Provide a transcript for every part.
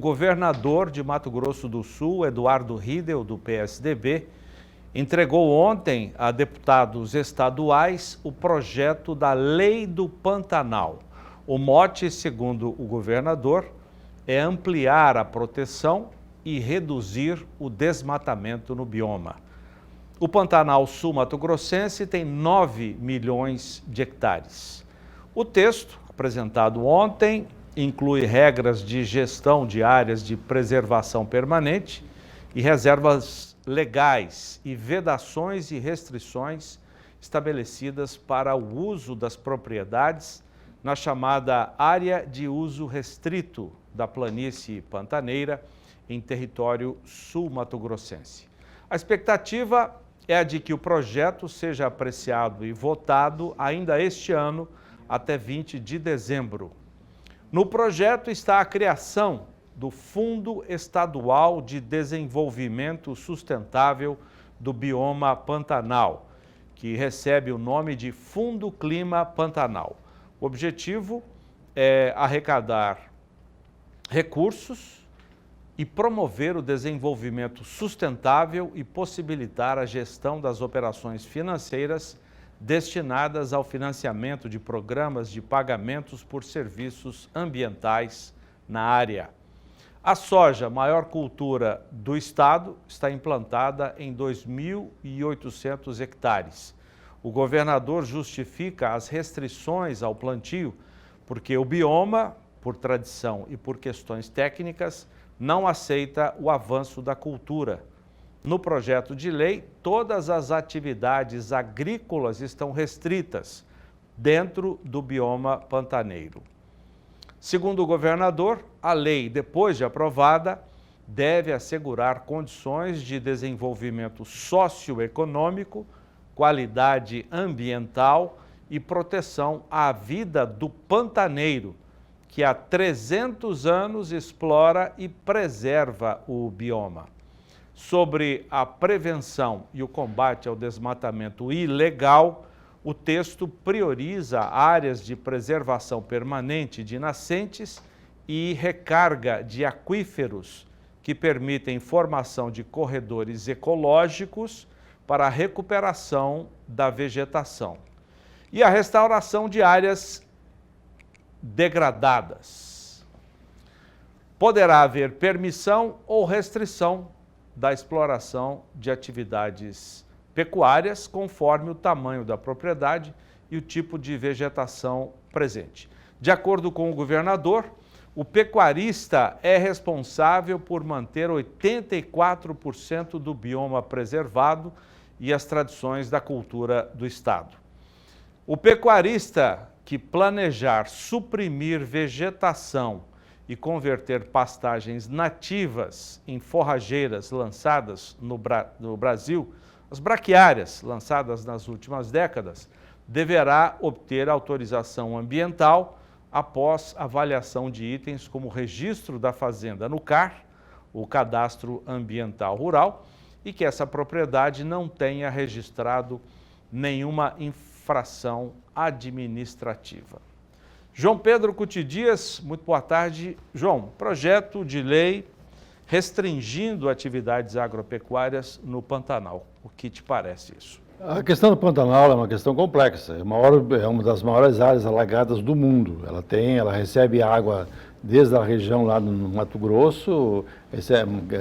governador de Mato Grosso do Sul, Eduardo Riedel, do PSDB, entregou ontem a deputados estaduais o projeto da Lei do Pantanal. O mote, segundo o governador, é ampliar a proteção e reduzir o desmatamento no bioma. O Pantanal sul-mato-grossense tem 9 milhões de hectares. O texto, apresentado ontem, inclui regras de gestão de áreas de preservação permanente e reservas legais e vedações e restrições estabelecidas para o uso das propriedades na chamada área de uso restrito da planície pantaneira em território sul-mato-grossense. A expectativa é a de que o projeto seja apreciado e votado ainda este ano, até 20 de dezembro. No projeto está a criação do Fundo Estadual de Desenvolvimento Sustentável do Bioma Pantanal, que recebe o nome de Fundo Clima Pantanal. O objetivo é arrecadar recursos e promover o desenvolvimento sustentável e possibilitar a gestão das operações financeiras destinadas ao financiamento de programas de pagamentos por serviços ambientais na área. A soja, maior cultura do estado, está implantada em 2.800 hectares. O governador justifica as restrições ao plantio porque o bioma, por tradição e por questões técnicas, não aceita o avanço da cultura. No projeto de lei, todas as atividades agrícolas estão restritas dentro do bioma pantaneiro. Segundo o governador, a lei, depois de aprovada, deve assegurar condições de desenvolvimento socioeconômico, qualidade ambiental e proteção à vida do pantaneiro, que há 300 anos explora e preserva o bioma. Sobre a prevenção e o combate ao desmatamento ilegal, o texto prioriza áreas de preservação permanente de nascentes e recarga de aquíferos que permitem formação de corredores ecológicos para a recuperação da vegetação e a restauração de áreas degradadas. Poderá haver permissão ou restrição da exploração de atividades pecuárias conforme o tamanho da propriedade e o tipo de vegetação presente. De acordo com o governador, o pecuarista é responsável por manter 84% do bioma preservado e as tradições da cultura do estado. O pecuarista que planejar suprimir vegetação e converter pastagens nativas em forrageiras lançadas no Brasil, as braquiárias lançadas nas últimas décadas, deverá obter autorização ambiental após avaliação de itens como o registro da fazenda no CAR, o Cadastro Ambiental Rural, e que essa propriedade não tenha registrado nenhuma infração administrativa. João Pedro Cuti Dias, muito boa tarde. João, projeto de lei restringindo atividades agropecuárias no Pantanal. O que te parece isso? A questão do Pantanal é uma questão complexa. É uma das maiores áreas alagadas do mundo. Ela recebe água desde a região lá no Mato Grosso,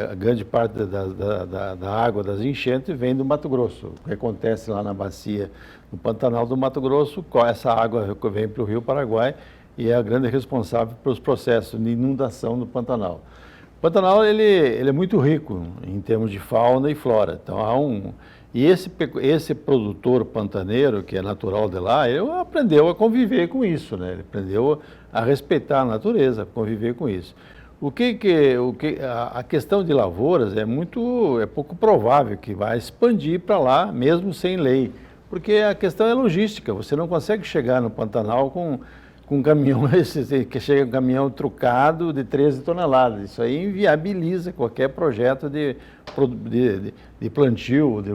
a grande parte da água das enchentes vem do Mato Grosso. O que acontece lá na bacia do Pantanal do Mato Grosso, essa água vem para o Rio Paraguai e é a grande responsável pelos processos de inundação do Pantanal. O Pantanal ele é muito rico em termos de fauna e flora. Então e esse produtor pantaneiro, que é natural de lá, ele aprendeu a conviver com isso, né? Ele aprendeu a respeitar a natureza, a conviver com isso. A questão de lavouras é pouco provável que vai expandir para lá, mesmo sem lei, porque a questão é logística. Você não consegue chegar no Pantanal com um caminhão, que chega um caminhão trucado de 13 toneladas. Isso aí inviabiliza qualquer projeto de plantio, de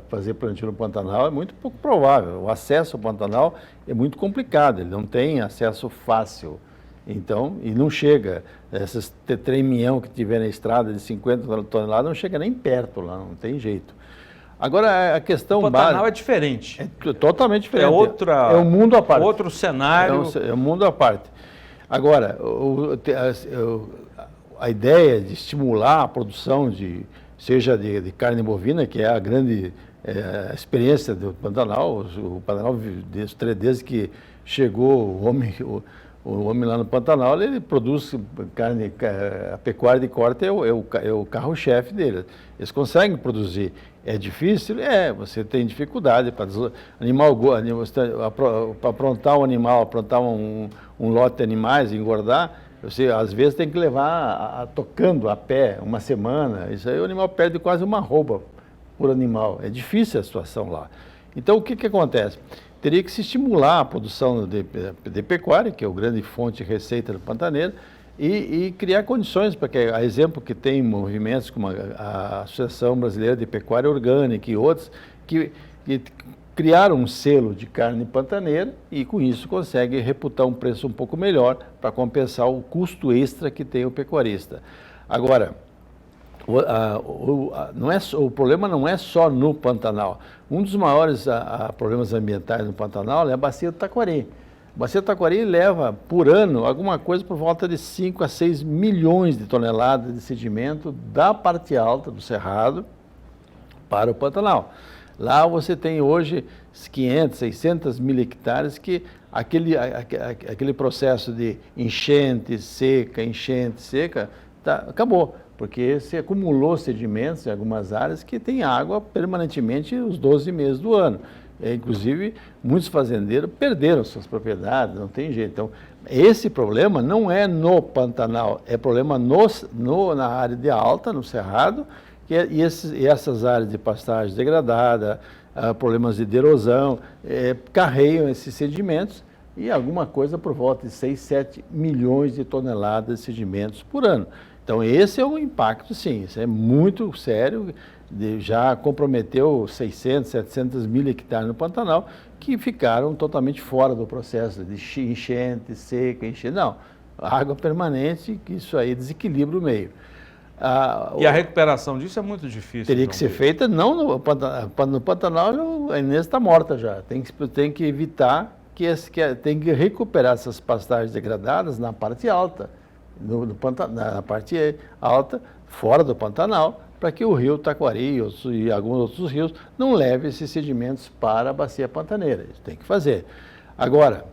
fazer plantio no Pantanal, é muito pouco provável. O acesso ao Pantanal é muito complicado, ele não tem acesso fácil. Então, e não chega, esses trem-minhão que tiver na estrada de 50 toneladas não chega nem perto lá, não tem jeito. Agora, a questão O Pantanal é diferente. É totalmente diferente. É um mundo à parte. Outro cenário. É um mundo à parte. Agora, a ideia de estimular a produção seja de carne bovina, que é a grande experiência do Pantanal. O Pantanal, desde que chegou o homem lá no Pantanal, ele produz carne, a pecuária de corte é o carro-chefe dele. Eles conseguem produzir. É difícil? Você tem dificuldade para aprontar um animal, aprontar um lote de animais, engordar, você às vezes tem que levar tocando a pé uma semana. Isso aí o animal perde quase uma arroba por animal. É difícil a situação lá. Então o que acontece? Teria que se estimular a produção de pecuária, que é a grande fonte de receita do pantaneiro, e criar condições para que, a exemplo que tem movimentos como a Associação Brasileira de Pecuária Orgânica e outros, que criaram um selo de carne pantaneira e com isso consegue reputar um preço um pouco melhor para compensar o custo extra que tem o pecuarista. Agora, o problema não é só no Pantanal. Um dos maiores problemas ambientais no Pantanal é a bacia do Taquari. A bacia do Taquari leva, por ano, alguma coisa por volta de 5 a 6 milhões de toneladas de sedimento da parte alta do Cerrado para o Pantanal. Lá você tem hoje 500, 600 mil hectares que aquele processo de enchente, seca, acabou. Porque se acumulou sedimentos em algumas áreas que tem água permanentemente os 12 meses do ano. Inclusive, muitos fazendeiros perderam suas propriedades, não tem jeito. Então, esse problema não é no Pantanal, é problema na área de alta, no Cerrado, e essas áreas de pastagem degradada, problemas de erosão, carregam esses sedimentos e alguma coisa por volta de 6, 7 milhões de toneladas de sedimentos por ano. Então, esse é um impacto, sim, isso é muito sério, já comprometeu 600, 700 mil hectares no Pantanal, que ficaram totalmente fora do processo de enchente, seca, Não, água permanente, que isso aí desequilibra o meio. E a recuperação disso é muito difícil. Teria que ser feita, não no Pantanal, a Inês está morta já, tem que evitar, tem que recuperar essas pastagens degradadas na parte alta, na parte alta, fora do Pantanal, para que o rio Taquari e alguns outros rios não levem esses sedimentos para a bacia pantaneira. Isso tem que fazer. Agora,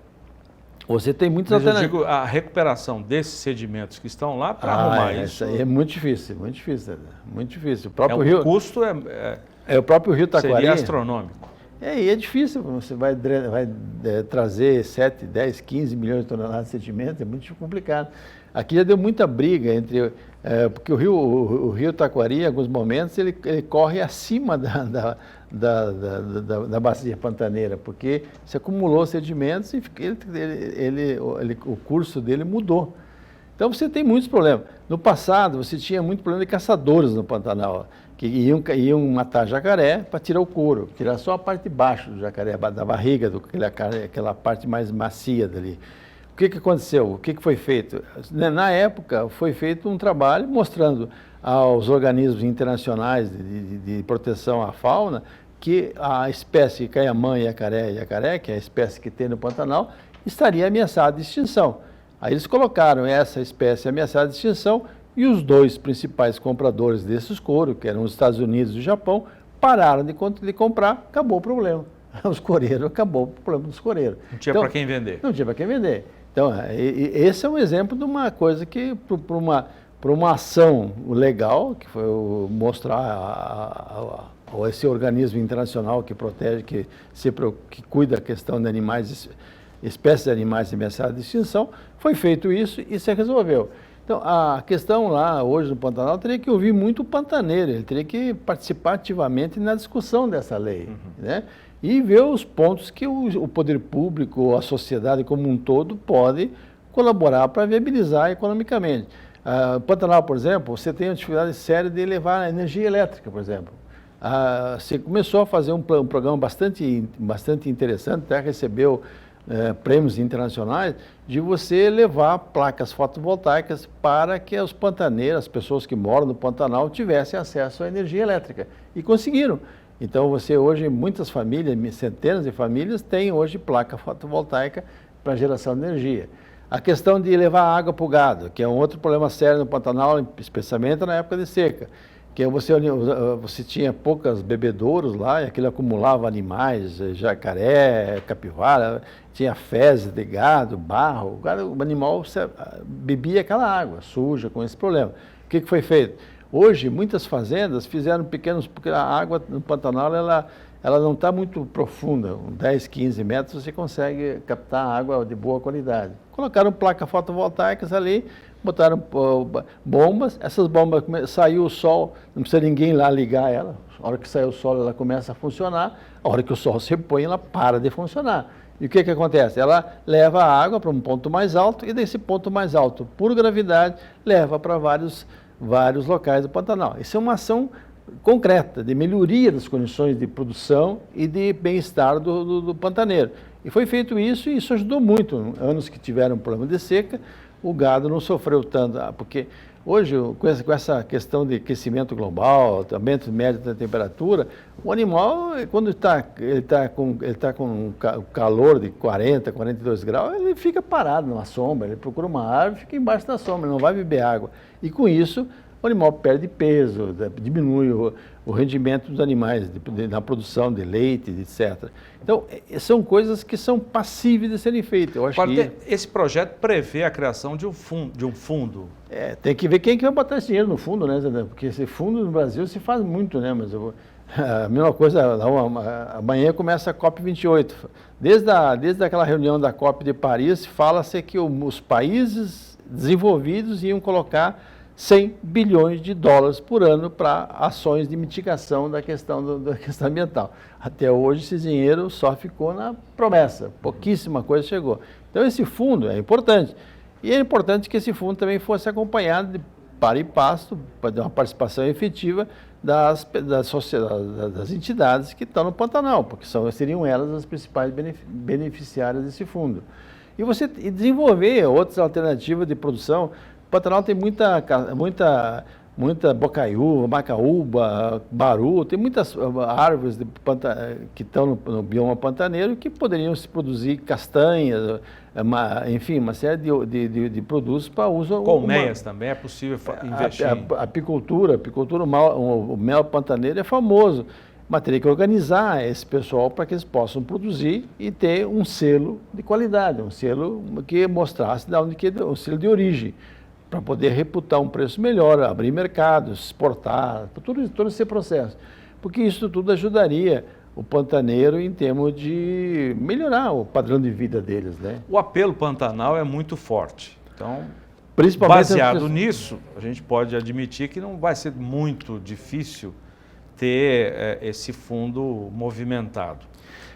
você tem muitas alternativas. Eu digo, a recuperação desses sedimentos que estão lá para arrumar isso. Isso aí é muito difícil, muito difícil. Muito difícil. O próprio rio, custo o próprio rio Taquari. Seria astronômico. E é difícil, você vai trazer 7, 10, 15 milhões de toneladas de sedimento, é muito complicado. Aqui já deu muita briga porque o rio Taquari, em alguns momentos, ele corre acima da bacia pantaneira, porque se acumulou sedimentos e o curso dele mudou. Então você tem muitos problemas. No passado, você tinha muito problema de caçadores no Pantanal, que iam matar jacaré para tirar o couro, tirar só a parte de baixo do jacaré, da barriga, aquela parte mais macia dali. O que aconteceu? O que foi feito? Na época, foi feito um trabalho mostrando aos organismos internacionais de proteção à fauna que a espécie caiamã e jacaré, que é a espécie que tem no Pantanal, estaria ameaçada de extinção. Aí eles colocaram essa espécie ameaçada de extinção e os dois principais compradores desses couros, que eram os Estados Unidos e o Japão, pararam de comprar, acabou o problema. Os coreiros, acabou o problema dos coreiros. Não tinha para quem vender. Não tinha para quem vender. Então, esse é um exemplo de uma coisa que, para uma ação legal, que foi mostrar esse organismo internacional que protege, que cuida da questão de animais, espécies de animais ameaçadas de extinção, foi feito isso e se resolveu. Então, a questão lá, hoje no Pantanal, teria que ouvir muito o pantaneiro, ele teria que participar ativamente na discussão dessa lei, né? E ver os pontos que o poder público, a sociedade como um todo, pode colaborar para viabilizar economicamente. O Pantanal, por exemplo, você tem uma dificuldade séria de levar a energia elétrica, por exemplo. Você começou a fazer um programa bastante interessante, até recebeu prêmios internacionais de você levar placas fotovoltaicas para que os pantaneiros, as pessoas que moram no Pantanal, tivessem acesso à energia elétrica. E conseguiram. Então você hoje, muitas famílias, centenas de famílias, têm hoje placa fotovoltaica para geração de energia. A questão de levar água para o gado, que é um outro problema sério no Pantanal, especialmente na época de seca. Que você tinha poucas bebedouros lá, e aquilo acumulava animais, jacaré, capivara, tinha fezes de gado, barro, o animal bebia aquela água suja com esse problema. O que foi feito? Hoje, muitas fazendas fizeram pequenos, porque a água no Pantanal, ela não está muito profunda, 10, 15 metros você consegue captar água de boa qualidade. Colocaram placas fotovoltaicas ali, botaram bombas, essas bombas, saiu o sol, não precisa ninguém lá ligar ela, a hora que sai o sol ela começa a funcionar, a hora que o sol se põe ela para de funcionar. E o que acontece? Ela leva a água para um ponto mais alto e desse ponto mais alto, por gravidade, leva para vários locais do Pantanal. Isso é uma ação concreta de melhoria das condições de produção e de bem-estar do pantaneiro. E foi feito isso e isso ajudou muito. Anos que tiveram problema de seca, o gado não sofreu tanto, porque hoje, com essa questão de aquecimento global, aumento médio da temperatura, o animal, quando ele tá com calor de 40, 42 graus, ele fica parado na sombra, ele procura uma árvore e fica embaixo da sombra, ele não vai beber água. E com isso, o animal perde peso, diminui o rendimento dos animais, na produção de leite, etc. Então, são coisas que são passíveis de serem feitas. Eu acho que esse projeto prevê a criação de um fundo. Tem que ver quem que vai botar esse dinheiro no fundo, né? Porque esse fundo no Brasil se faz muito, né? Mas a mesma coisa, amanhã começa a COP28. Desde aquela reunião da COP de Paris, fala-se que os países desenvolvidos iam colocar 100 bilhões de dólares por ano para ações de mitigação da questão ambiental. Até hoje esse dinheiro só ficou na promessa, pouquíssima coisa chegou. Então esse fundo é importante. E é importante que esse fundo também fosse acompanhado de par e passo, para dar uma participação efetiva das entidades que estão no Pantanal, porque seriam elas as principais beneficiárias desse fundo. E desenvolver outras alternativas de produção. O Pantanal tem muita bocaiúva, macaúba, baru, tem muitas árvores que estão no bioma pantaneiro que poderiam se produzir castanhas, enfim, uma série de produtos para uso humano. Colmeias também é possível investir. Apicultura, o mel pantaneiro é famoso, mas teria que organizar esse pessoal para que eles possam produzir e ter um selo de qualidade, um selo que mostrasse um selo de origem, para poder reputar um preço melhor, abrir mercados, exportar, todo esse processo. Porque isso tudo ajudaria o pantaneiro em termos de melhorar o padrão de vida deles, né? O apelo Pantanal é muito forte. Então, principalmente baseado nisso, a gente pode admitir que não vai ser muito difícil ter esse fundo movimentado.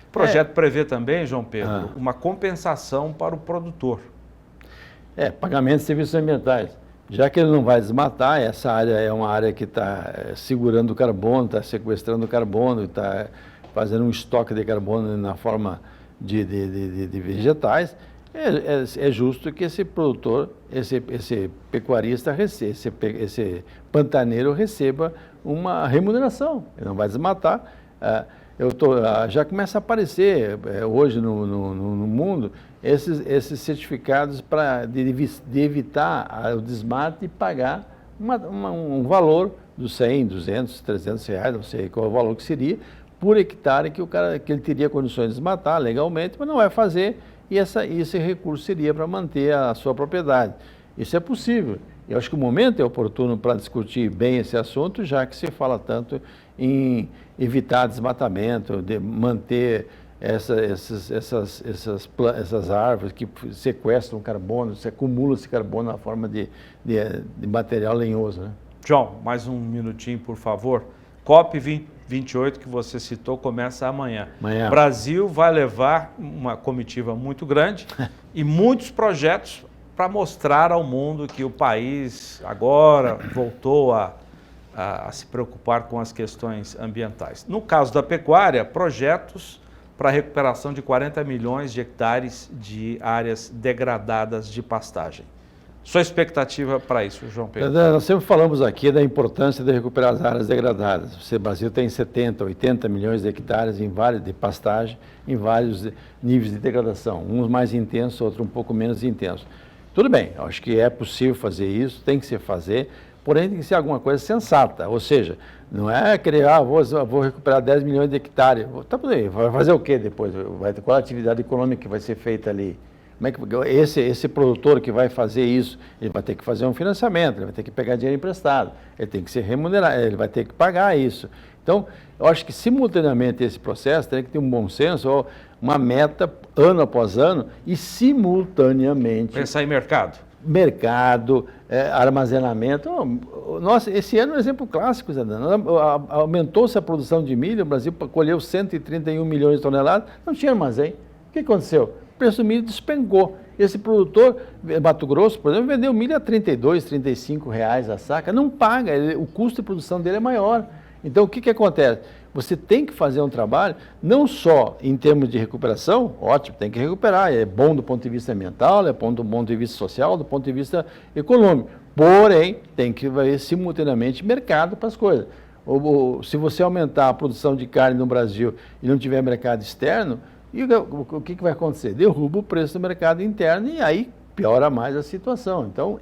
O projeto prevê também, João Pedro, uma compensação para o produtor. Pagamento de serviços ambientais. Já que ele não vai desmatar, essa área é uma área que está segurando o carbono, está sequestrando o carbono, está fazendo um estoque de carbono na forma de vegetais, é justo que esse produtor, esse pecuarista, esse pantaneiro receba uma remuneração. Ele não vai desmatar. Já começa a aparecer hoje no mundo esses certificados de evitar o desmate e pagar um valor dos 100, 200, 300 reais, não sei qual é o valor que seria, por hectare que ele teria condições de desmatar legalmente, mas não vai fazer e esse recurso seria para manter a sua propriedade. Isso é possível. Eu acho que o momento é oportuno para discutir bem esse assunto, já que se fala tanto em evitar desmatamento, de manter essas árvores que sequestram carbono, se acumula esse carbono na forma de material lenhoso, né? João, mais um minutinho, por favor. COP28, que você citou, começa amanhã. O Brasil vai levar uma comitiva muito grande e muitos projetos para mostrar ao mundo que o país agora voltou a se preocupar com as questões ambientais. No caso da pecuária, projetos para a recuperação de 40 milhões de hectares de áreas degradadas de pastagem. Sua expectativa para isso, João Pedro? Nós sempre falamos aqui da importância de recuperar as áreas degradadas. O Brasil tem 70, 80 milhões de hectares de pastagem em vários níveis de degradação, uns mais intensos, outros um pouco menos intensos. Tudo bem, eu acho que é possível fazer isso, tem que se fazer, porém tem que ser alguma coisa sensata, ou seja, não é querer, vou recuperar 10 milhões de hectares, tá, vai fazer o quê depois? Qual a atividade econômica que vai ser feita ali? Como é que esse produtor que vai fazer isso, ele vai ter que fazer um financiamento, ele vai ter que pegar dinheiro emprestado, ele tem que ser remunerado, ele vai ter que pagar isso. Então, eu acho que simultaneamente esse processo tem que ter um bom senso, uma meta ano após ano e simultaneamente... Pensar em mercado. Mercado, armazenamento. Nossa, esse ano é um exemplo clássico, Zé Dano. Aumentou-se a produção de milho, o Brasil colheu 131 milhões de toneladas, não tinha armazém. O que aconteceu? O preço do milho despencou. Esse produtor, Mato Grosso, por exemplo, vendeu milho a R$ 32, R$ 35 reais a saca, não paga, o custo de produção dele é maior. Então, o que acontece? Você tem que fazer um trabalho, não só em termos de recuperação, ótimo, tem que recuperar, é bom do ponto de vista ambiental, é bom do ponto de vista social, do ponto de vista econômico. Porém, tem que haver simultaneamente mercado para as coisas. Se você aumentar a produção de carne no Brasil e não tiver mercado externo, o que vai acontecer? Derruba o preço do mercado interno e aí piora mais a situação. Então,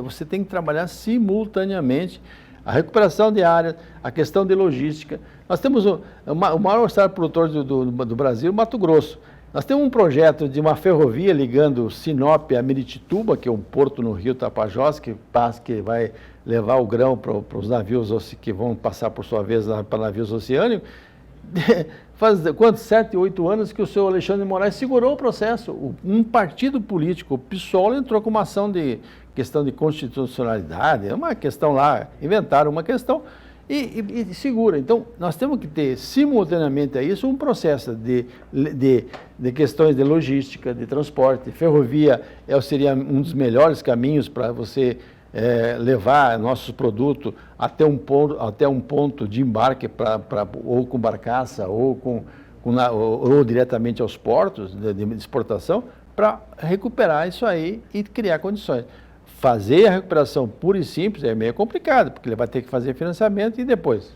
você tem que trabalhar simultaneamente a recuperação de áreas, a questão de logística. Nós temos o maior estado produtor do Brasil, Mato Grosso. Nós temos um projeto de uma ferrovia ligando Sinop a Miritituba, que é um porto no rio Tapajós, que vai levar o grão para os navios que vão passar, por sua vez, para navios oceânicos. Faz 7, 8 anos que o senhor Alexandre de Moraes segurou o processo. Um partido político, o PSOL, entrou com uma ação de questão de constitucionalidade, uma questão lá, inventaram uma questão e segura. Então, nós temos que ter simultaneamente a isso um processo de questões de logística, de transporte. Ferrovia seria um dos melhores caminhos para você levar nossos produtos até um ponto de embarque ou com barcaça ou diretamente aos portos de exportação, para recuperar isso aí e criar condições. Fazer a recuperação pura e simples é meio complicado, porque ele vai ter que fazer financiamento e depois